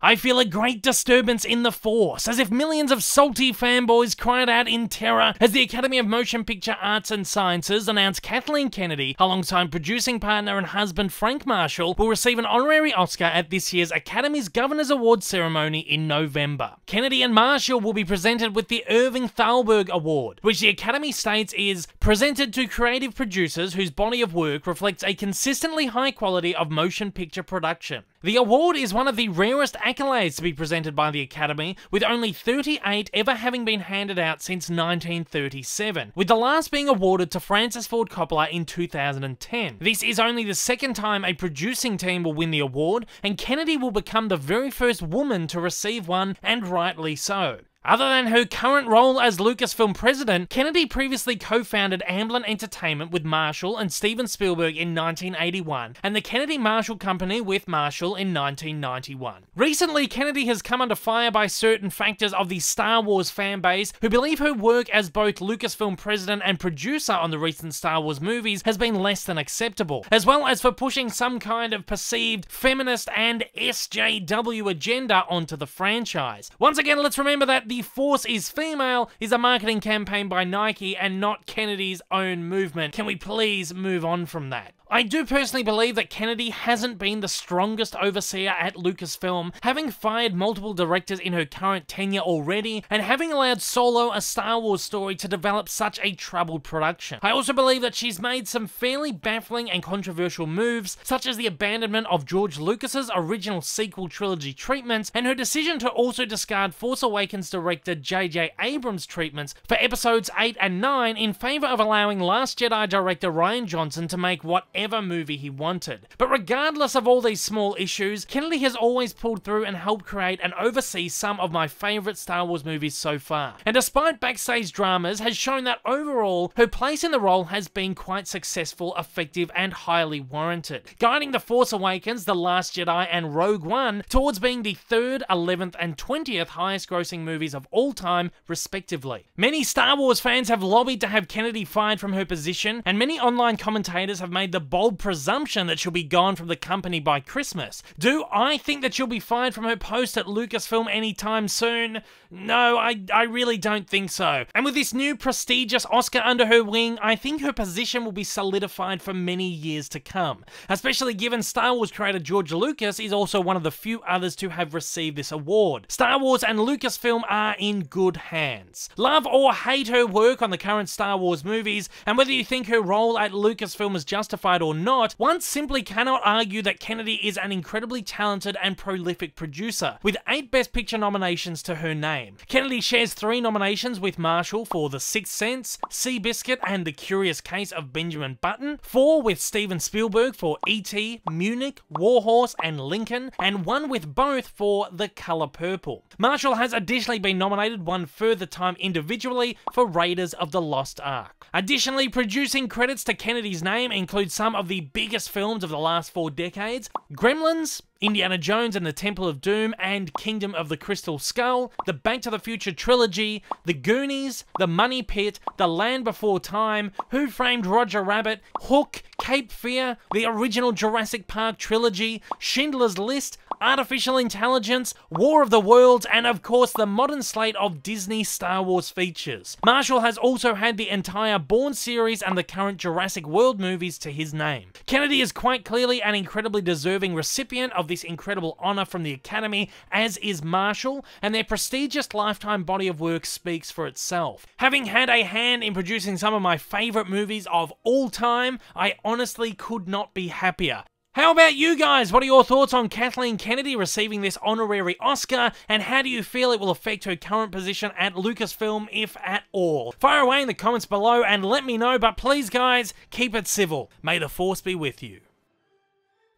I feel a great disturbance in the Force, as if millions of salty fanboys cried out in terror as the Academy of Motion Picture Arts and Sciences announced Kathleen Kennedy, alongside producing partner and husband Frank Marshall, will receive an honorary Oscar at this year's Academy's Governor's Awards ceremony in November. Kennedy and Marshall will be presented with the Irving Thalberg Award, which the Academy states is presented to creative producers whose body of work reflects a consistently high quality of motion picture production. The award is one of the rarest accolades to be presented by the Academy, with only 38 ever having been handed out since 1937, with the last being awarded to Francis Ford Coppola in 2010. This is only the second time a producing team will win the award, and Kennedy will become the very first woman to receive one, and rightly so. Other than her current role as Lucasfilm president, Kennedy previously co-founded Amblin Entertainment with Marshall and Steven Spielberg in 1981, and the Kennedy-Marshall Company with Marshall in 1991. Recently, Kennedy has come under fire by certain factors of the Star Wars fanbase, who believe her work as both Lucasfilm president and producer on the recent Star Wars movies has been less than acceptable, as well as for pushing some kind of perceived feminist and SJW agenda onto the franchise. Once again, let's remember that The Force is Female is a marketing campaign by Nike and not Kennedy's own movement. Can we please move on from that? I do personally believe that Kennedy hasn't been the strongest overseer at Lucasfilm, having fired multiple directors in her current tenure already, and having allowed Solo, a Star Wars story, to develop such a troubled production. I also believe that she's made some fairly baffling and controversial moves, such as the abandonment of George Lucas's original sequel trilogy treatments, and her decision to also discard Force Awakens director J.J. Abrams' treatments for episodes 8 and 9 in favour of allowing Last Jedi director Rian Johnson to make whatever movie he wanted. But regardless of all these small issues, Kennedy has always pulled through and helped create and oversee some of my favourite Star Wars movies so far. And despite backstage dramas, has shown that overall, her place in the role has been quite successful, effective, and highly warranted, guiding The Force Awakens, The Last Jedi, and Rogue One towards being the 3rd, 11th, and 20th highest grossing movies of all time, respectively. Many Star Wars fans have lobbied to have Kennedy fired from her position, and many online commentators have made the bold presumption that she'll be gone from the company by Christmas. Do I think that she'll be fired from her post at Lucasfilm anytime soon? No, I really don't think so. And with this new prestigious Oscar under her wing, I think her position will be solidified for many years to come, especially given Star Wars creator George Lucas is also one of the few others to have received this award. Star Wars and Lucasfilm are in good hands. Love or hate her work on the current Star Wars movies, and whether you think her role at Lucasfilm is justified or not, one simply cannot argue that Kennedy is an incredibly talented and prolific producer, with 8 Best Picture nominations to her name. Kennedy shares 3 nominations with Marshall for The Sixth Sense, Seabiscuit, and The Curious Case of Benjamin Button, 4 with Steven Spielberg for E.T., Munich, Warhorse, and Lincoln, and 1 with both for The Color Purple. Marshall has additionally been nominated 1 further time individually for Raiders of the Lost Ark. Additionally, producing credits to Kennedy's name include some of the biggest films of the last 4 decades: Gremlins, Indiana Jones and the Temple of Doom, and Kingdom of the Crystal Skull, the Back to the Future Trilogy, the Goonies, The Money Pit, The Land Before Time, Who Framed Roger Rabbit, Hook, Cape Fear, the original Jurassic Park Trilogy, Schindler's List, Artificial Intelligence, War of the Worlds, and of course the modern slate of Disney Star Wars features. Marshall has also had the entire Bourne series and the current Jurassic World movies to his name. Kennedy is quite clearly an incredibly deserving recipient of this incredible honour from the Academy, as is Marshall, and their prestigious lifetime body of work speaks for itself. Having had a hand in producing some of my favourite movies of all time, I honestly could not be happier. How about you guys? What are your thoughts on Kathleen Kennedy receiving this honorary Oscar, and how do you feel it will affect her current position at Lucasfilm, if at all? Fire away in the comments below and let me know, but please guys, keep it civil. May the Force be with you.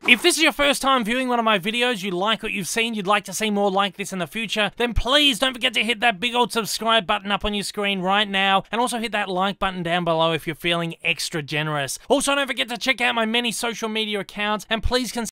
If this is your first time viewing one of my videos, you like what you've seen, you'd like to see more like this in the future, then please don't forget to hit that big old subscribe button up on your screen right now, and also hit that like button down below if you're feeling extra generous. Also, don't forget to check out my many social media accounts, and please consider